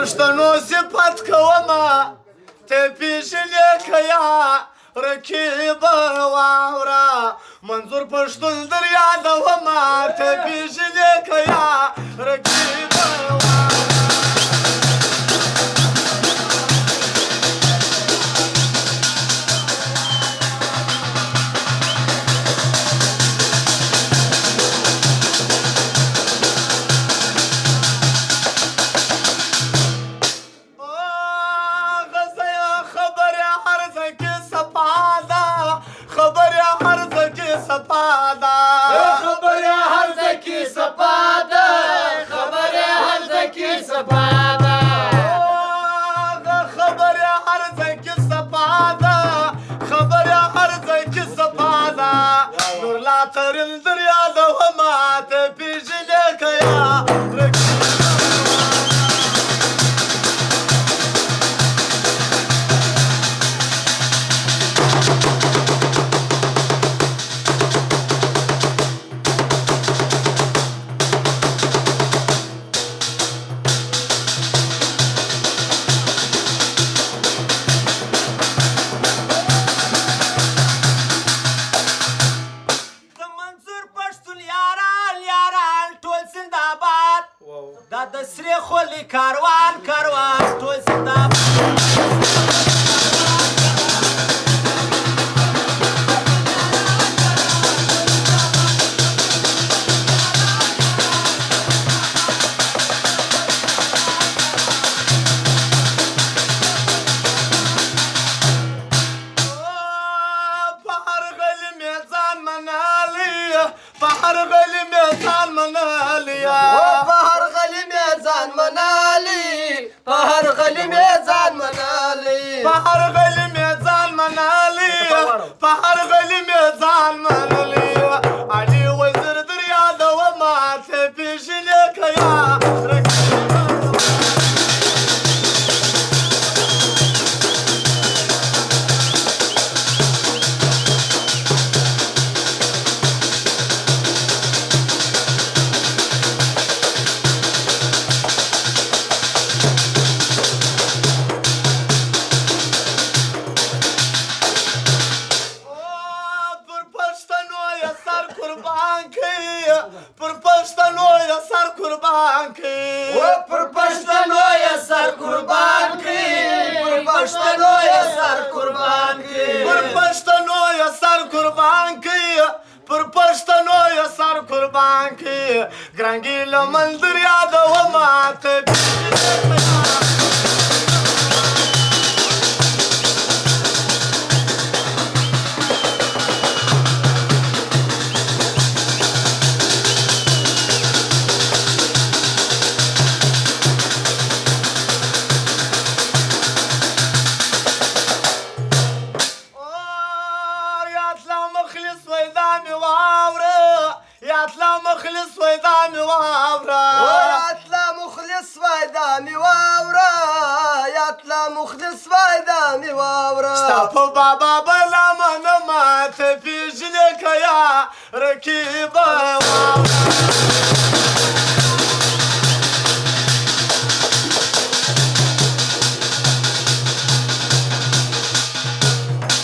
پښتنو صفت کومه ته پیژنې که یا رقیب واوره منظور پښتون در یادومه ته پیژنې که یا رقیب واوره ترندر یادومه ته پیژنې که یا دا د سرې خولې کاروان کاروان ټول زنده‌باد په هر غلي مې ځان منالی په هر غلي مې ځان منالی په هر غلی مې ځان منالی په هر غلی مې ځان منالی په هر غلی مې ځان منالی په هر غلی مې ځان منالی علي وزیر در یادومه ته پیژنې که یا پر پښتنو یې سر قربان کړي پر پښتنو یې سر قربان کړي پر پښتنو یې سر قربان کړي پر پښتنو یې سر قربان کړي پر پښتنو یې سر قربان کړي ګرانګي له منظر یادومه ته مخلص وای دا می واوره یاتلا مخلص وای دا می واوره یاتلا مخلص وای دا می واوره ستا په بابا بلا منمه ته پیژنې که یا رقیب واوره